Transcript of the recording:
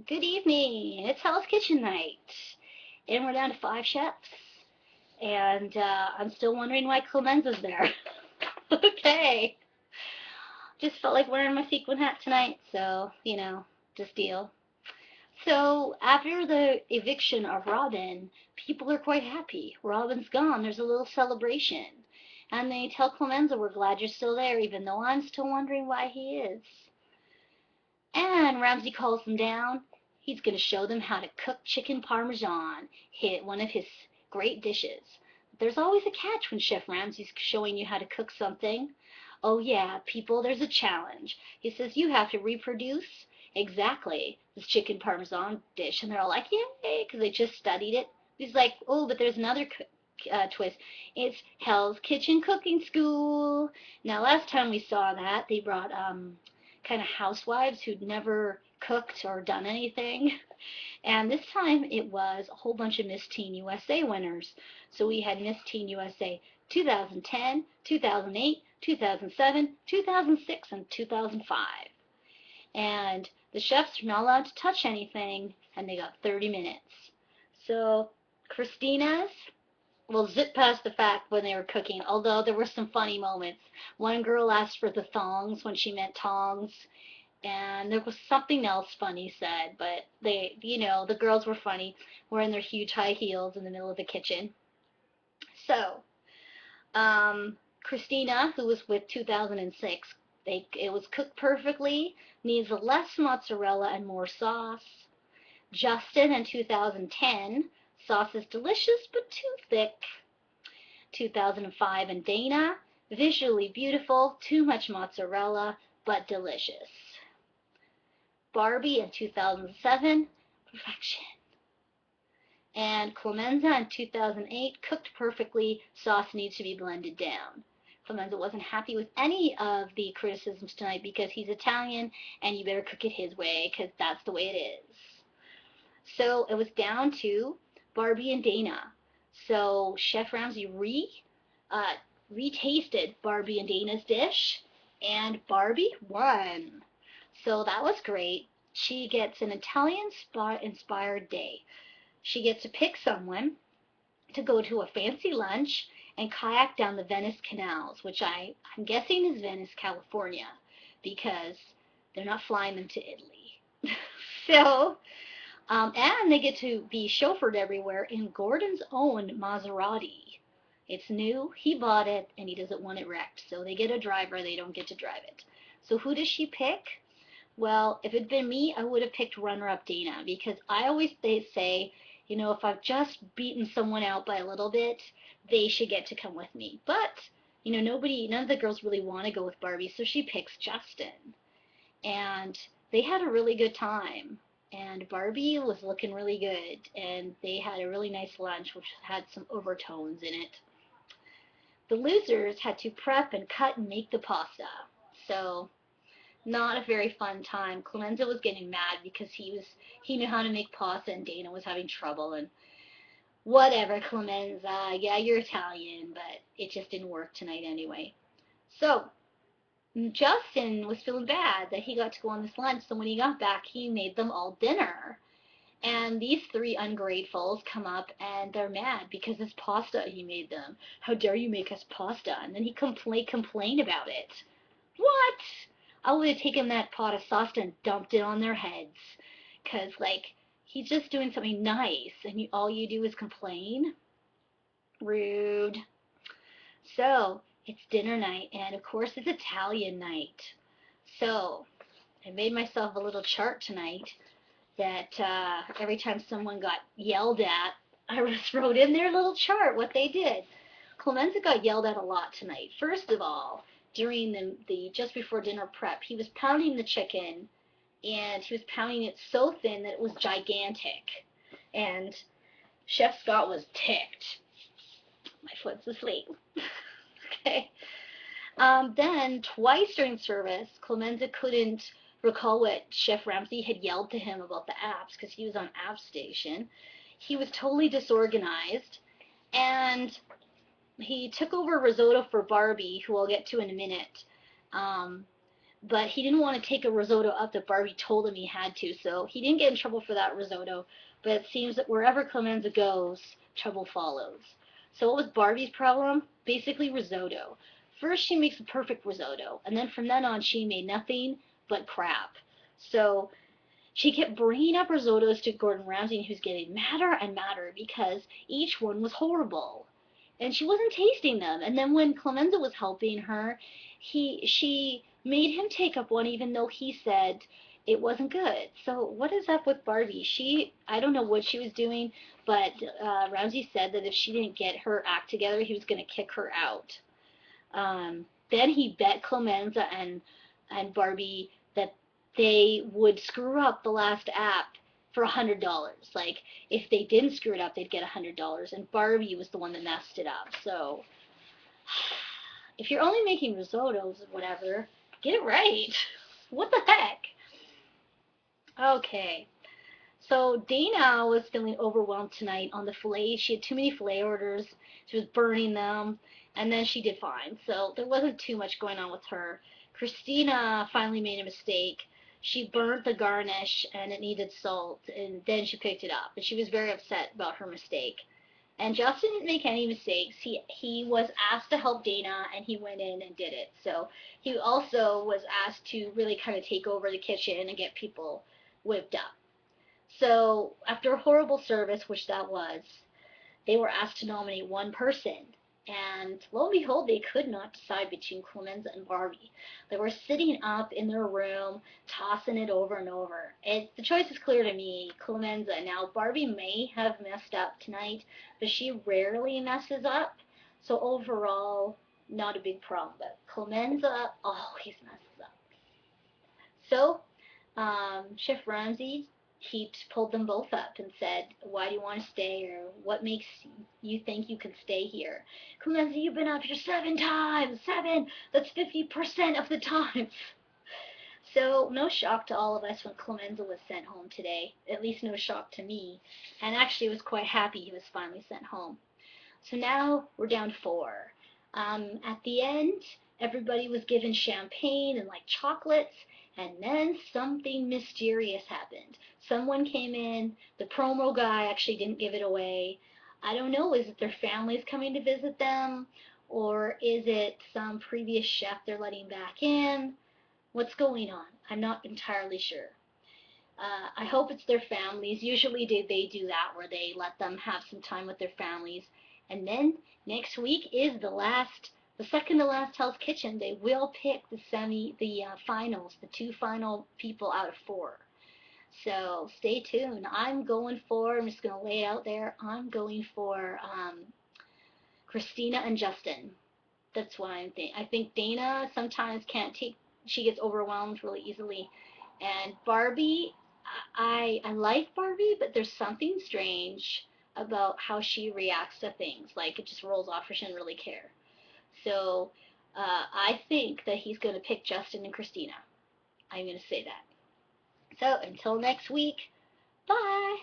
Good evening. It's Hell's Kitchen night. And we're down to 5 chefs. And I'm still wondering why Clemenza's there. Okay. Just felt like wearing my sequin hat tonight, so, just deal. So, after the eviction of Robin, people are quite happy. Robin's gone. There's a little celebration. And they tell Clemenza, we're glad you're still there, even though I'm still wondering why he is. And Ramsay calls them down. He's going to show them how to cook chicken parmesan, hit one of his great dishes. There's always a catch when Chef Ramsay's showing you how to cook something. Oh yeah, people, there's a challenge. He says you have to reproduce exactly this chicken parmesan dish, and they're all like, yay, because they just studied it. He's like, oh, but there's another twist. It's Hell's Kitchen Cooking School. Now, last time we saw that, they brought kind of housewives who'd never cooked or done anything. And this time it was a whole bunch of Miss Teen USA winners. So we had Miss Teen USA 2010, 2008, 2007, 2006, and 2005. And the chefs are not allowed to touch anything, and they got 30 minutes. So Christina's, we'll zip past the fact when they were cooking, although there were some funny moments. One girl asked for the thongs when she meant tongs, and there was something else funny said, but the girls were funny, wearing their huge high heels in the middle of the kitchen. So, Christina, who was with 2006, it was cooked perfectly, needs less mozzarella and more sauce. Justin in 2010, sauce is delicious but too thick. 2005 and Dana, visually beautiful, too much mozzarella, but delicious. Barbie in 2007, perfection. And Clemenza in 2008, cooked perfectly, sauce needs to be blended down. Clemenza wasn't happy with any of the criticisms tonight because he's Italian and you better cook it his way because that's the way it is. So it was down to Barbie and Dana. So Chef Ramsay retasted Barbie and Dana's dish, and Barbie won. So that was great. She gets an Italian inspired day. She gets to pick someone to go to a fancy lunch and kayak down the Venice canals, which I'm guessing is Venice, California, because they're not flying them to Italy. So, and they get to be chauffeured everywhere in Gordon's own Maserati. It's new, he bought it, and he doesn't want it wrecked. So they get a driver, they don't get to drive it. So who does she pick? Well, if it'd been me, I would have picked runner-up Dana because I always say, if I've just beaten someone out by a little bit, they should get to come with me. But, none of the girls really want to go with Barbie, so she picks Justin. And they had a really good time. And Barbie was looking really good, and they had a really nice lunch, which had some overtones in it. The losers had to prep and cut and make the pasta. So not a very fun time. Clemenza was getting mad because he knew how to make pasta and Dana was having trouble and whatever, Clemenza. Yeah, you're Italian, but it just didn't work tonight anyway. So Justin was feeling bad that he got to go on this lunch, so when he got back, he made them all dinner. And these three ungratefuls come up and they're mad because it's pasta he made them. How dare you make us pasta? And then he complain about it. What? I would have taken that pot of sauce and dumped it on their heads. Cause he's just doing something nice and all you do is complain. Rude. So it's dinner night and of course it's Italian night. So I made myself a little chart tonight that every time someone got yelled at, I just wrote in their little chart what they did. Clemenza got yelled at a lot tonight. First of all, during the just before dinner prep, he was pounding the chicken, and he was pounding it so thin that it was gigantic. And Chef Scott was ticked. My foot's asleep. Okay. Then twice during service, Clemenza couldn't recall what Chef Ramsay had yelled to him about the apps because he was on app station. He was totally disorganized, and he took over risotto for Barbie, who I'll get to in a minute. Um, but he didn't want to take a risotto up that Barbie told him he had to, so he didn't get in trouble for that risotto. But it seems that wherever Clemenza goes, trouble follows. So what was Barbie's problem? Basically risotto. First she makes a perfect risotto, and then from then on she made nothing but crap. So she kept bringing up risottos to Gordon Ramsay, and he was getting madder and madder because each one was horrible. And she wasn't tasting them. And then when Clemenza was helping her, she made him take up one even though he said it wasn't good. So what is up with Barbie? I don't know what she was doing, but Ramsay said that if she didn't get her act together, he was going to kick her out. Then he bet Clemenza and Barbie that they would screw up the last app for $100. Like if they didn't screw it up, they'd get $100, and Barbie was the one that messed it up. So if you're only making risottos or whatever, get it right. What the heck? Okay. So Dana was feeling overwhelmed tonight on the filet. She had too many filet orders. She was burning them, and then she did fine. So there wasn't too much going on with her. Christina finally made a mistake. She burnt the garnish and it needed salt, and then she picked it up. And she was very upset about her mistake. And Justin didn't make any mistakes. He was asked to help Dana, and he went in and did it. So he also was asked to really kind of take over the kitchen and get people whipped up. So after a horrible service, which that was, they were asked to nominate one person. And lo and behold, they could not decide between Clemenza and Barbie. They were sitting up in their room, tossing it over and over. The choice is clear to me, Clemenza. Now, Barbie may have messed up tonight, but she rarely messes up. So overall, not a big problem. But Clemenza always messes up. So Chef Ramsay, he pulled them both up and said, "Why do you want to stay, or what makes you think you can stay here?" Clemenza, you've been up here 7 times. 7. That's 50% of the time. So no shock to all of us when Clemenza was sent home today. At least no shock to me. And actually was quite happy he was finally sent home. So now we're down to 4. At the end, everybody was given champagne and like chocolates, and then something mysterious happened. Someone came in, the promo guy actually didn't give it away. I don't know, is it their families coming to visit them? Or is it some previous chef they're letting back in? What's going on? I'm not entirely sure. I hope it's their families. Usually they do that where they let them have some time with their families. And then next week is the second to last Hell's Kitchen. They will pick the finals, the 2 final people out of 4. So stay tuned. I'm just going to lay it out there, I'm going for Christina and Justin. That's why I think Dana sometimes can't take, she gets overwhelmed really easily. And Barbie, I like Barbie, but there's something strange about how she reacts to things. Like it just rolls off her, she doesn't really care. So I think that he's going to pick Justin and Christina. I'm going to say that. So until next week, bye.